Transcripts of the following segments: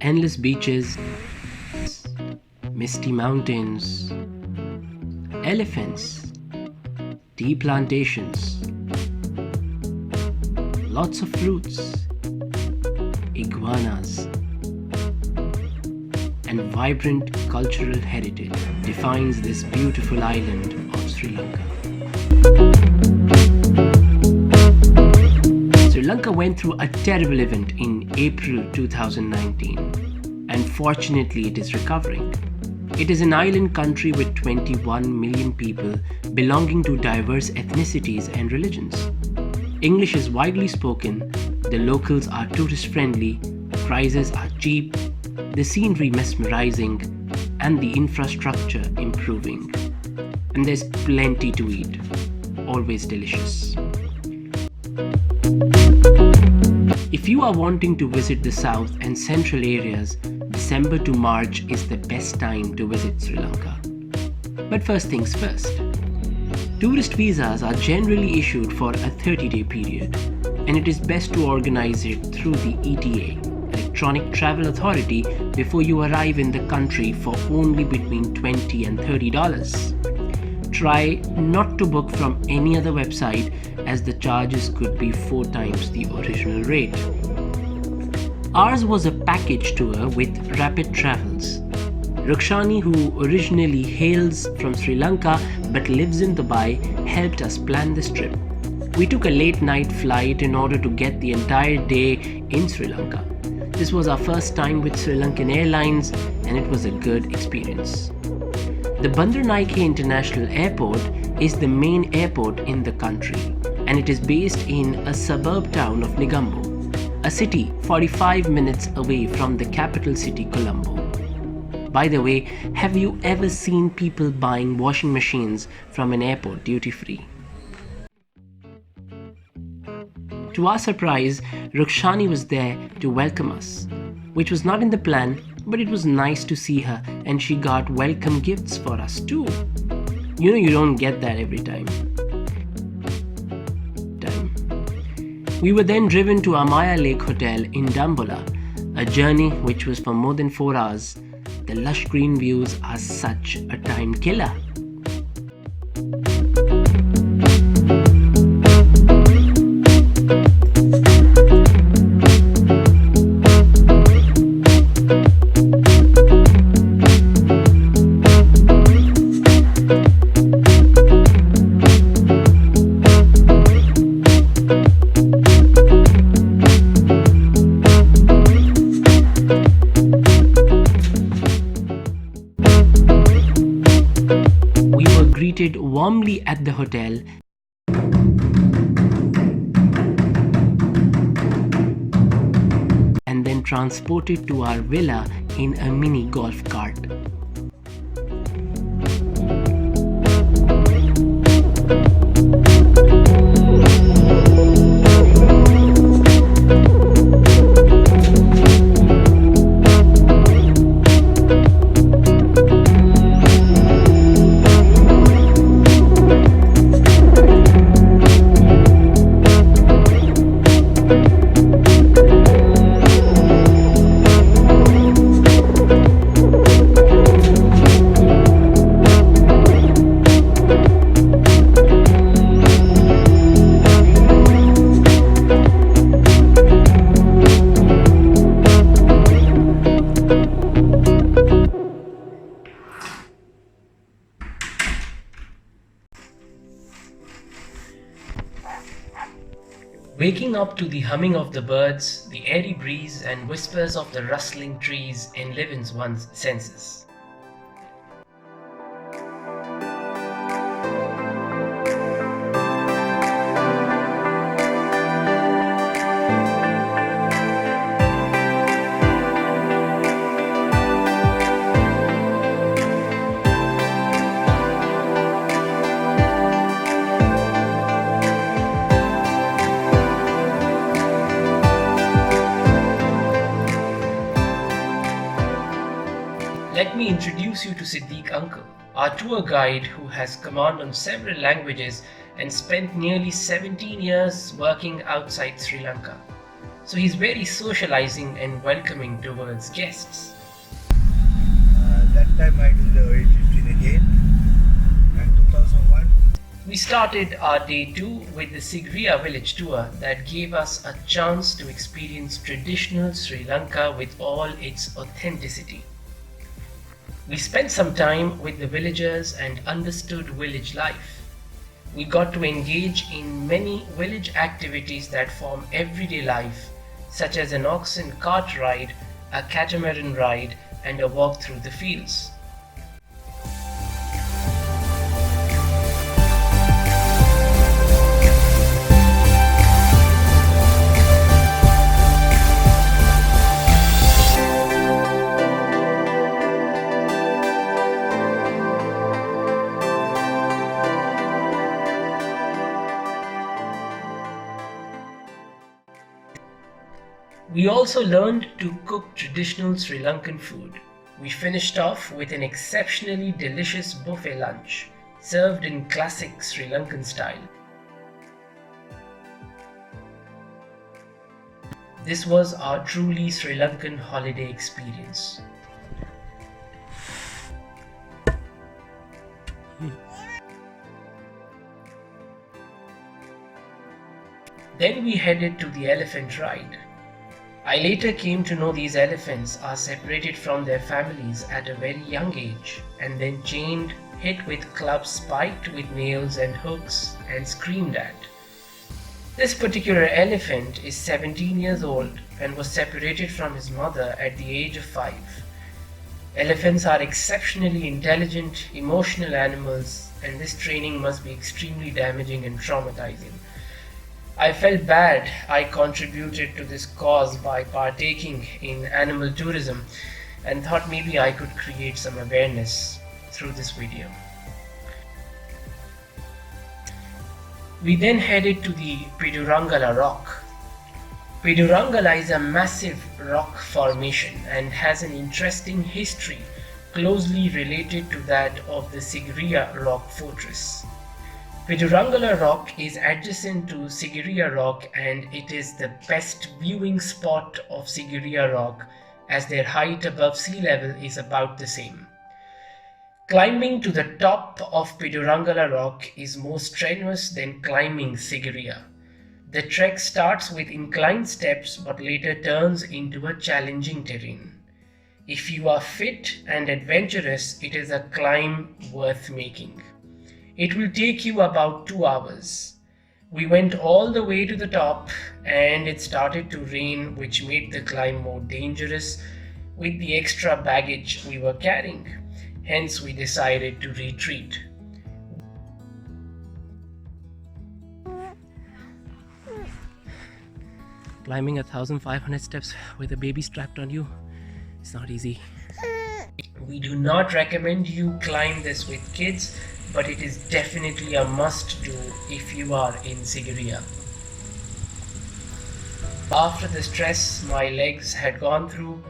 endless beaches, misty mountains, elephants, tea plantations, lots of fruits, iguanas, and vibrant cultural heritage defines this beautiful island of Sri Lanka. Sri Lanka went through a terrible event in April 2019, and fortunately it is recovering. It is an island country with 21 million people belonging to diverse ethnicities and religions. English is widely spoken, the locals are tourist friendly, prices are cheap, the scenery mesmerizing, and the infrastructure improving. And there's plenty to eat, always delicious. If you are wanting to visit the south and central areas, December to March is the best time to visit Sri Lanka. But first things first. Tourist visas are generally issued for a 30-day period, and it is best to organize it through the ETA, Electronic Travel Authority, before you arrive in the country for only between $20 and $30. Try not to book from any other website, as the charges could be 4 times the original rate. Ours was a package tour with Rapid Travels. Rukshani, who originally hails from Sri Lanka but lives in Dubai, helped us plan this trip. We took a late night flight in order to get the entire day in Sri Lanka. This was our first time with Sri Lankan Airlines, and it was a good experience. The Bandaranaike International Airport is the main airport in the country, and it is based in a suburb town of Negombo, a city 45 minutes away from the capital city Colombo. By the way, have you ever seen people buying washing machines from an airport duty-free? To our surprise, Rukshani was there to welcome us, which was not in the plan, but it was nice to see her, and she got welcome gifts for us too. You don't get that every time. We were then driven to Amaya Lake Hotel in Dambulla, a journey which was for more than 4 hours. The lush green views are such a time killer. Greeted warmly at the hotel and then transported to our villa in a mini golf cart. Waking up to the humming of the birds, the airy breeze, and whispers of the rustling trees enlivens one's senses. Let me introduce you to Siddiq Uncle, our tour guide who has command on several languages and spent nearly 17 years working outside Sri Lanka. so he's very socializing and welcoming towards guests. That time I do the weightlifting again, and 2001. We started our day 2 with the Sigiriya village tour that gave us a chance to experience traditional Sri Lanka with all its authenticity. We spent some time with the villagers and understood village life. We got to engage in many village activities that form everyday life, such as an ox and cart ride, a catamaran ride, and a walk through the fields. We also learned to cook traditional Sri Lankan food. We finished off with an exceptionally delicious buffet lunch, served in classic Sri Lankan style. This was our truly Sri Lankan holiday experience. Then we headed to the elephant ride. I later came to know these elephants are separated from their families at a very young age and then chained, hit with clubs spiked with nails and hooks, and screamed at. This particular elephant is 17 years old and was separated from his mother at the age of 5. Elephants are exceptionally intelligent, emotional animals, and this training must be extremely damaging and traumatizing. I felt bad I contributed to this cause by partaking in animal tourism and thought maybe I could create some awareness through this video. We then headed to the Pidurangala rock. Pidurangala is a massive rock formation and has an interesting history closely related to that of the Sigiriya rock fortress. Pidurangala rock is adjacent to Sigiriya rock and it is the best viewing spot of Sigiriya rock as their height above sea level is about the same. Climbing to the top of Pidurangala rock is more strenuous than climbing Sigiriya. The trek starts with inclined steps but later turns into a challenging terrain. If you are fit and adventurous, it is a climb worth making. It will take you about 2 hours. We went all the way to the top and it started to rain, which made the climb more dangerous with the extra baggage we were carrying. Hence we decided to retreat. Climbing 1,500 steps with a baby strapped on you, it's not easy. We do not recommend you climb this with kids, but it is definitely a must do if you are in Sigiriya. After the stress my legs had gone through,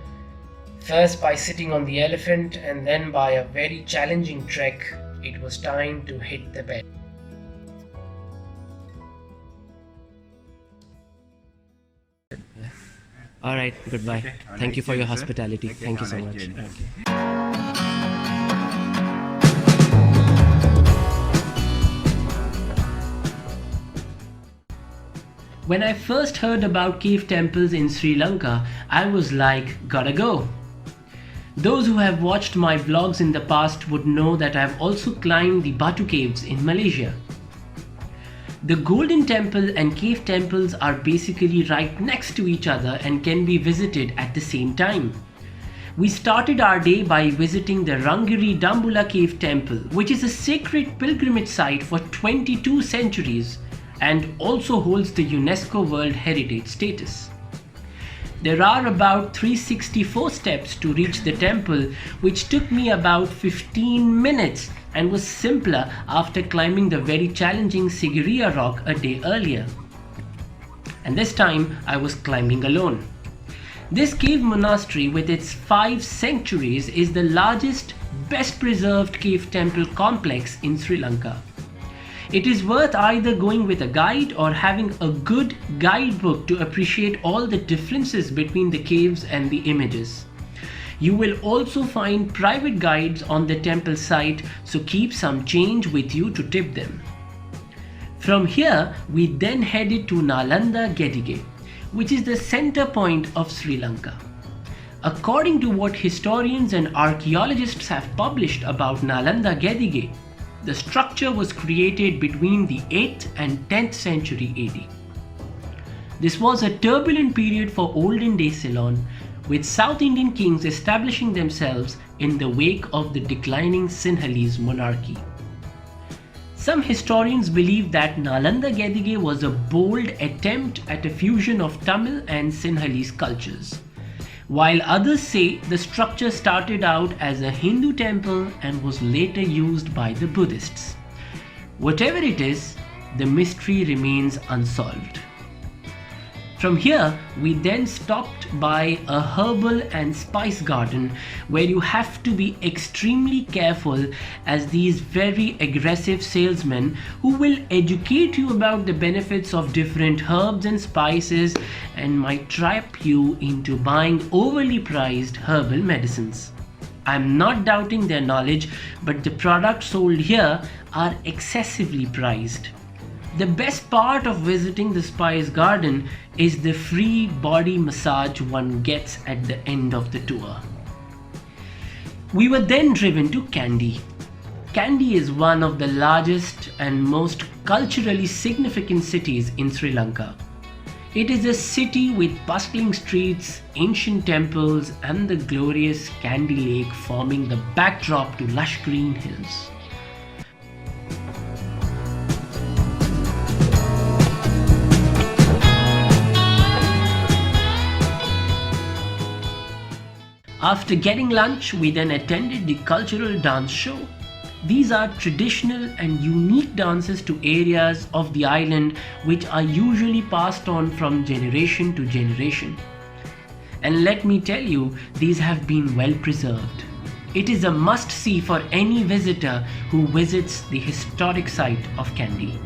first by sitting on the elephant and then by a very challenging trek, it was time to hit the bed. Alright, goodbye. Okay. Thank you for your hospitality. Okay, Thank you so much. journey. When I first heard about cave temples in Sri Lanka, I was like, gotta go. Those who have watched my vlogs in the past would know that I have also climbed the Batu Caves in Malaysia. The Golden Temple and cave temples are basically right next to each other and can be visited at the same time. We started our day by visiting the Rangiri Dambulla Cave Temple, which is a sacred pilgrimage site for 22 centuries and also holds the UNESCO World Heritage status. There are about 364 steps to reach the temple, which took me about 15 minutes and was simpler after climbing the very challenging Sigiriya rock a day earlier. And this time I was climbing alone. This cave monastery with its 5 sanctuaries is the largest, best preserved cave temple complex in Sri Lanka. It is worth either going with a guide or having a good guidebook to appreciate all the differences between the caves and the images. You will also find private guides on the temple site, so keep some change with you to tip them. From here, we then headed to Nalanda Gedige, which is the center point of Sri Lanka. According to what historians and archaeologists have published about Nalanda Gedige, the structure was created between the 8th and 10th century AD. This was a turbulent period for olden day Ceylon, with South Indian kings establishing themselves in the wake of the declining Sinhalese monarchy. Some historians believe that Nalanda Gedige was a bold attempt at a fusion of Tamil and Sinhalese cultures, while others say the structure started out as a Hindu temple and was later used by the Buddhists. Whatever it is, the mystery remains unsolved. From here, we then stopped by a herbal and spice garden where you have to be extremely careful, as these very aggressive salesmen who will educate you about the benefits of different herbs and spices and might trap you into buying overly priced herbal medicines. I'm not doubting their knowledge, but the products sold here are excessively priced. The best part of visiting the Spice Garden is the free body massage one gets at the end of the tour. We were then driven to Kandy. Kandy is one of the largest and most culturally significant cities in Sri Lanka. It is a city with bustling streets, ancient temples, and the glorious Kandy Lake forming the backdrop to lush green hills. After getting lunch, we then attended the cultural dance show. These are traditional and unique dances to areas of the island which are usually passed on from generation to generation. And let me tell you, these have been well preserved. It is a must-see for any visitor who visits the historic site of Kandy.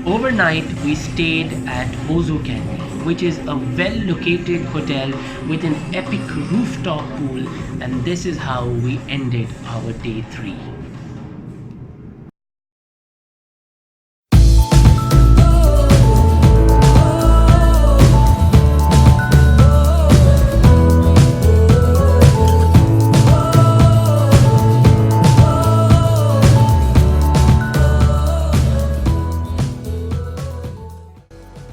Overnight, we stayed at Ozo Kandy, which is a well-located hotel with an epic rooftop pool, and this is how we ended our day 3.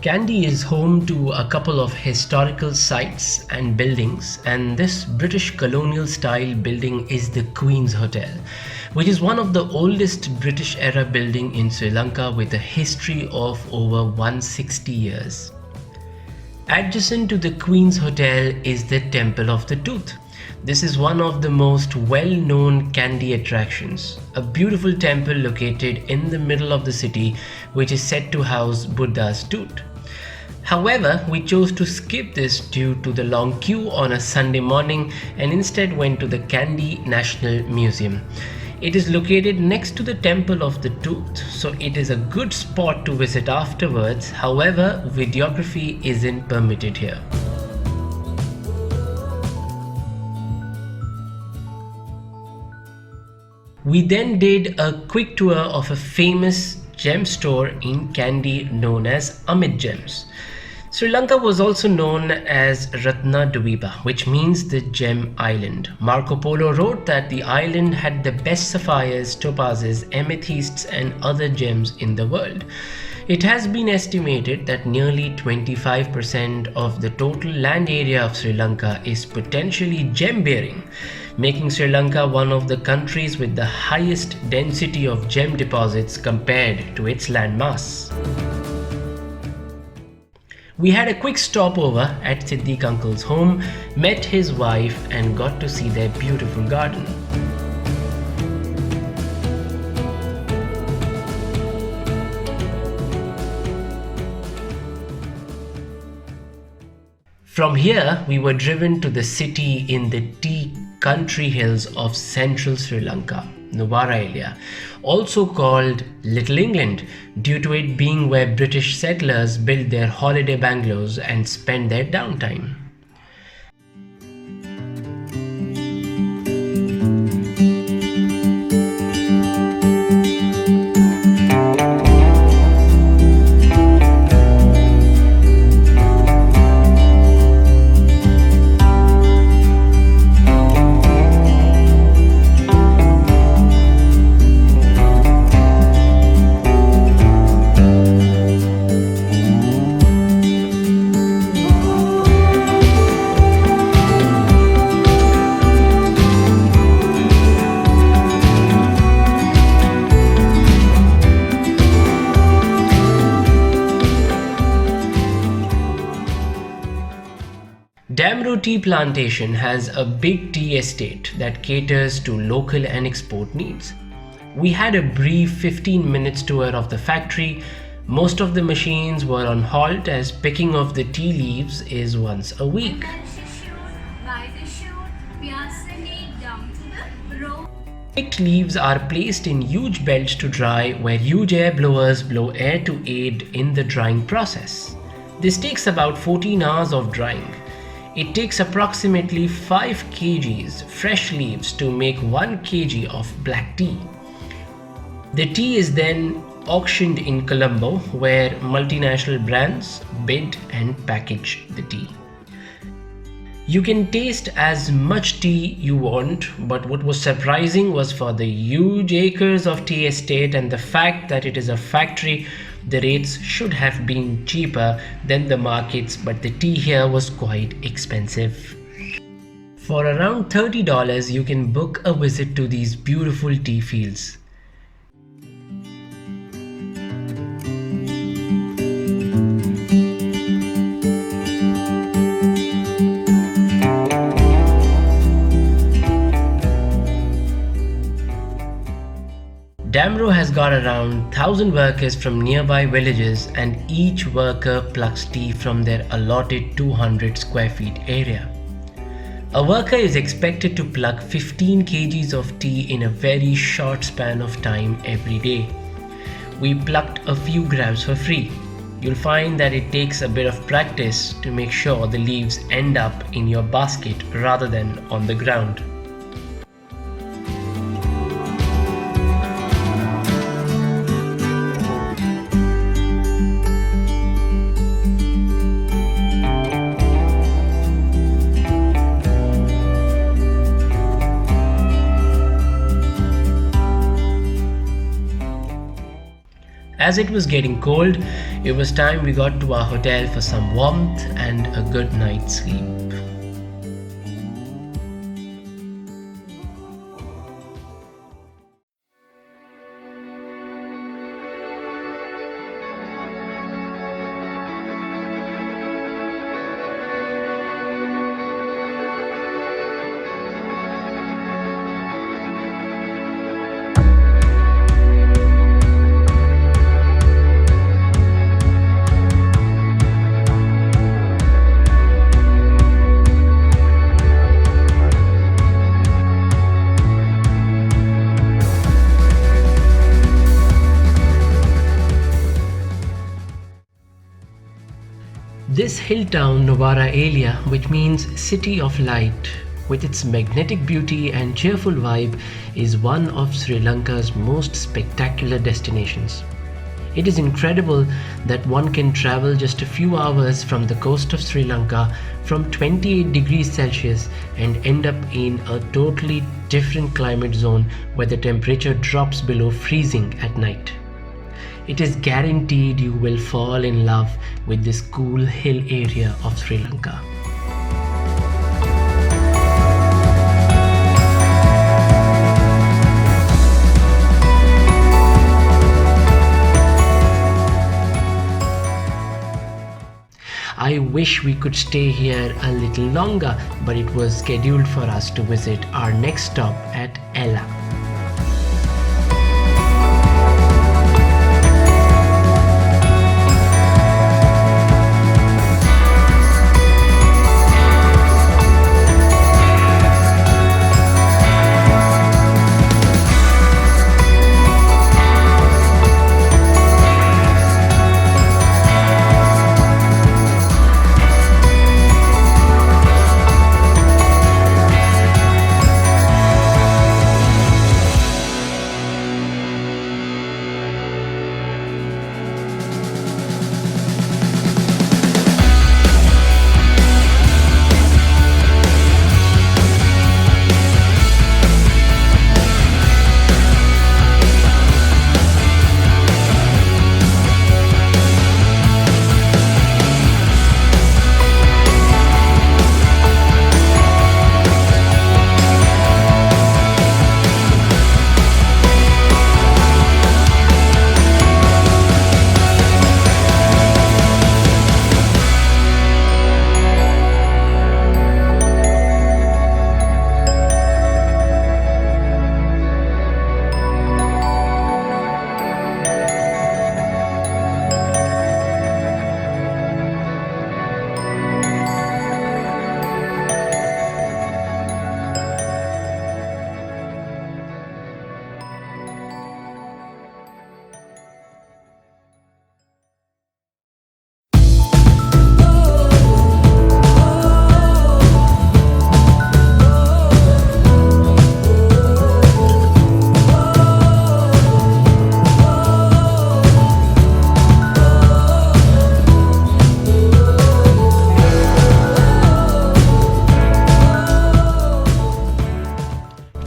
Kandy is home to a couple of historical sites and buildings, and this British colonial style building is the Queen's Hotel, which is one of the oldest British era building in Sri Lanka with a history of over 160 years. Adjacent to the Queen's Hotel is the Temple of the Tooth. This is one of the most well-known Kandy attractions, a beautiful temple located in the middle of the city which is said to house Buddha's tooth. However, we chose to skip this due to the long queue on a Sunday morning and instead went to the Kandy National Museum. It is located next to the Temple of the Tooth, so it is a good spot to visit afterwards. However, videography isn't permitted here. We then did a quick tour of a famous gem store in Kandy known as Amit Gems. Sri Lanka was also known as Ratna Dweepa, which means the gem island. Marco Polo wrote that the island had the best sapphires, topazes, amethysts and other gems in the world. It has been estimated that nearly 25% of the total land area of Sri Lanka is potentially gem-bearing, making Sri Lanka one of the countries with the highest density of gem deposits compared to its landmass. We had a quick stopover at Siddiq uncle's home, met his wife and got to see their beautiful garden. From here, we were driven to the city in the tea country hills of central Sri Lanka, Nuwara Eliya, also called Little England due to it being where British settlers built their holiday bungalows and spent their downtime. Damro Tea Plantation has a big tea estate that caters to local and export needs. We had a brief 15 minutes tour of the factory. Most of the machines were on halt as picking of the tea leaves is once a week. Picked leaves are placed in huge belts to dry where huge air blowers blow air to aid in the drying process. This takes about 14 hours of drying. It takes approximately 5 kgs fresh leaves to make 1 kg of black tea. The tea is then auctioned in Colombo where multinational brands bid and package the tea. You can taste as much tea you want, but what was surprising was for the huge acres of tea estate and the fact that it is a factory, the rates should have been cheaper than the markets, but the tea here was quite expensive. For around $30, you can book a visit to these beautiful tea fields. Damro has got around 1,000 workers from nearby villages and each worker plucks tea from their allotted 200 square feet area. A worker is expected to pluck 15 kgs of tea in a very short span of time every day. We plucked a few grams for free. You'll find that it takes a bit of practice to make sure the leaves end up in your basket rather than on the ground. As it was getting cold, it was time we got to our hotel for some warmth and a good night's sleep. This hill town, Nuwara Eliya, which means City of Light, with its magnetic beauty and cheerful vibe, is one of Sri Lanka's most spectacular destinations. It is incredible that one can travel just a few hours from the coast of Sri Lanka from 28 degrees Celsius and end up in a totally different climate zone where the temperature drops below freezing at night. It is guaranteed you will fall in love with this cool hill area of Sri Lanka. I wish we could stay here a little longer, but it was scheduled for us to visit our next stop at Ella.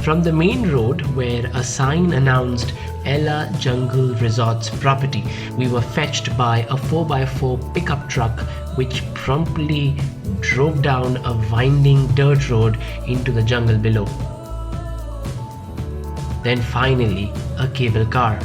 From the main road, where a sign announced Ella Jungle Resorts property, we were fetched by a 4x4 pickup truck which promptly drove down a winding dirt road into the jungle below. Then finally, a cable car.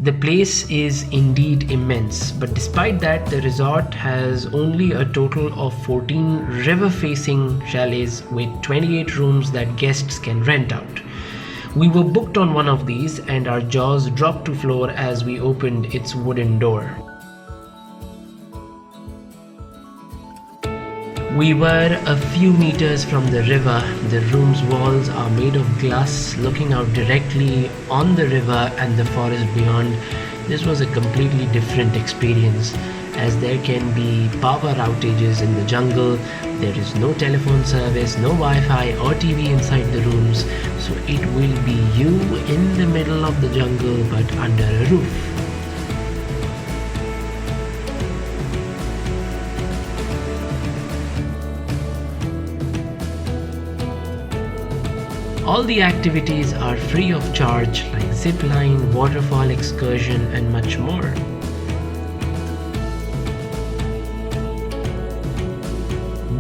The place is indeed immense, but despite that, the resort has only a total of 14 river-facing chalets with 28 rooms that guests can rent out. We were booked on one of these and our jaws dropped to floor as we opened its wooden door. We were a few meters from the river. The room's walls are made of glass looking out directly on the river and the forest beyond. This was a completely different experience, as there can be power outages in the jungle. There is no telephone service, no Wi-Fi or TV inside the rooms, so it will be you in the middle of the jungle but under a roof. All the activities are free of charge, like zipline, waterfall excursion and much more.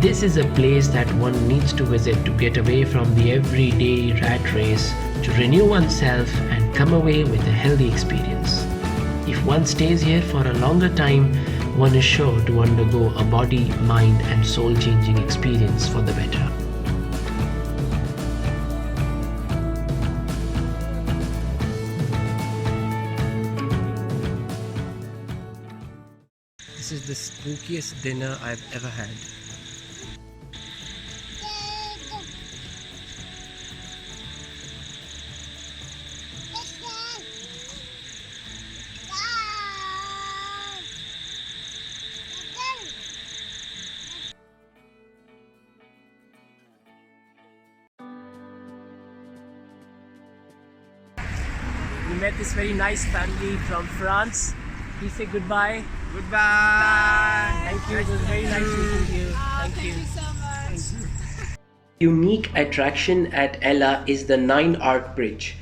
This is a place that one needs to visit to get away from the everyday rat race, to renew oneself and come away with a healthy experience. If one stays here for a longer time, one is sure to undergo a body, mind and soul changing experience for the better. This is the spookiest dinner I've ever had. We met this very nice family from France. Please say goodbye. Goodbye. Thank you. It was very nice meeting you. Thank you so much. Unique attraction at Ella is the 9 Arc Bridge.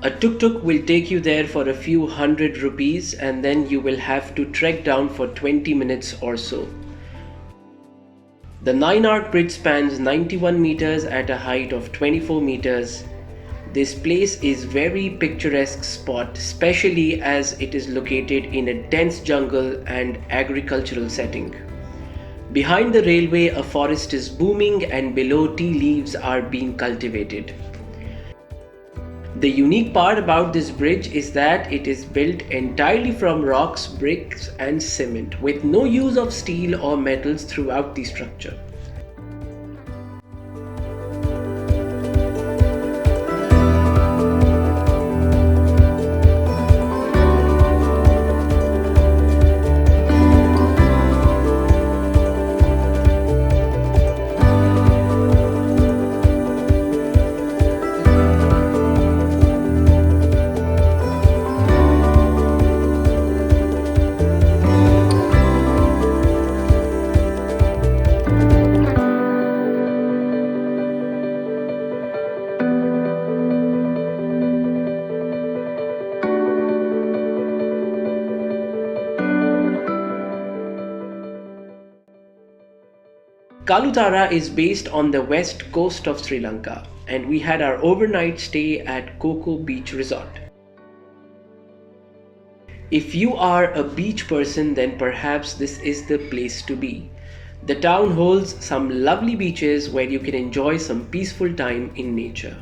A tuk-tuk will take you there for a few hundred rupees and then you will have to trek down for 20 minutes or so. The 9-arc bridge spans 91 meters at a height of 24 meters. This place is very picturesque spot, especially as it is located in a dense jungle and agricultural setting. Behind the railway, a forest is booming and below tea leaves are being cultivated. The unique part about this bridge is that it is built entirely from rocks, bricks and cement, with no use of steel or metals throughout the structure. Kalutara is based on the west coast of Sri Lanka and we had our overnight stay at Coco Beach Resort. If you are a beach person, then perhaps this is the place to be. The town holds some lovely beaches where you can enjoy some peaceful time in nature.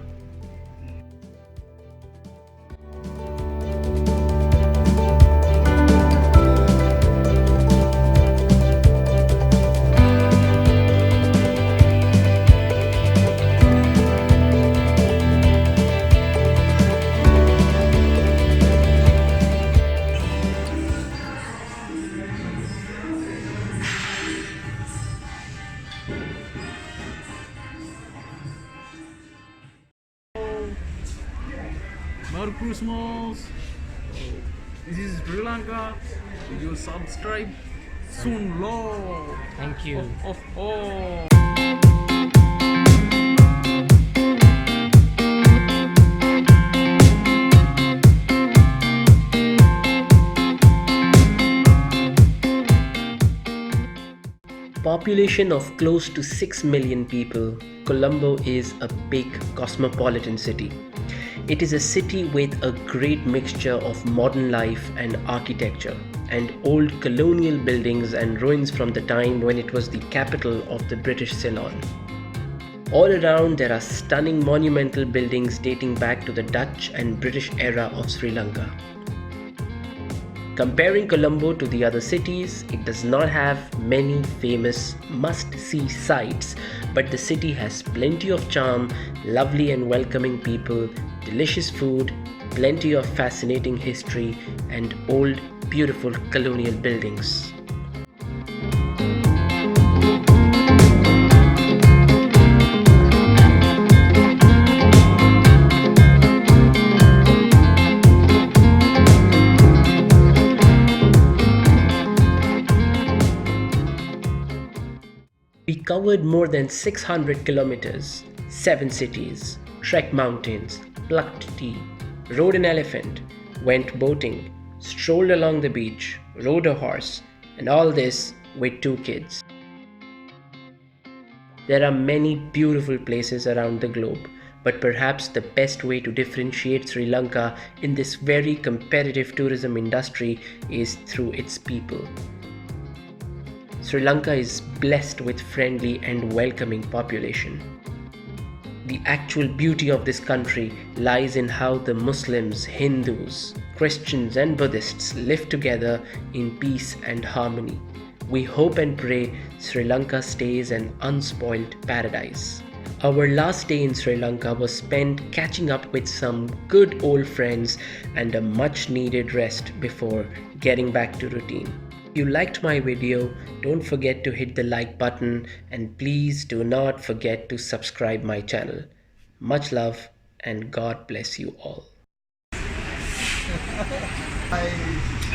Merry Christmas! This is Sri Lanka. Will you subscribe soon? Lo! Thank you. Oh. Population of close to 6 million people, Colombo is a big cosmopolitan city. It is a city with a great mixture of modern life and architecture, and old colonial buildings and ruins from the time when it was the capital of the British Ceylon. All around there are stunning monumental buildings dating back to the Dutch and British era of Sri Lanka. Comparing Colombo to the other cities, it does not have many famous must-see sites, but the city has plenty of charm, lovely and welcoming people, delicious food, plenty of fascinating history, and old, beautiful colonial buildings. We covered more than 600 kilometers, 7 cities, trekked mountains, plucked tea, rode an elephant, went boating, strolled along the beach, rode a horse, and all this with 2 kids. There are many beautiful places around the globe, but perhaps the best way to differentiate Sri Lanka in this very competitive tourism industry is through its people. Sri Lanka is blessed with friendly and welcoming population. The actual beauty of this country lies in how the Muslims, Hindus, Christians and Buddhists live together in peace and harmony. We hope and pray Sri Lanka stays an unspoiled paradise. Our last day in Sri Lanka was spent catching up with some good old friends and a much needed rest before getting back to routine. If you liked my video, don't forget to hit the like button and please do not forget to subscribe my channel. Much love and God bless you all. Bye.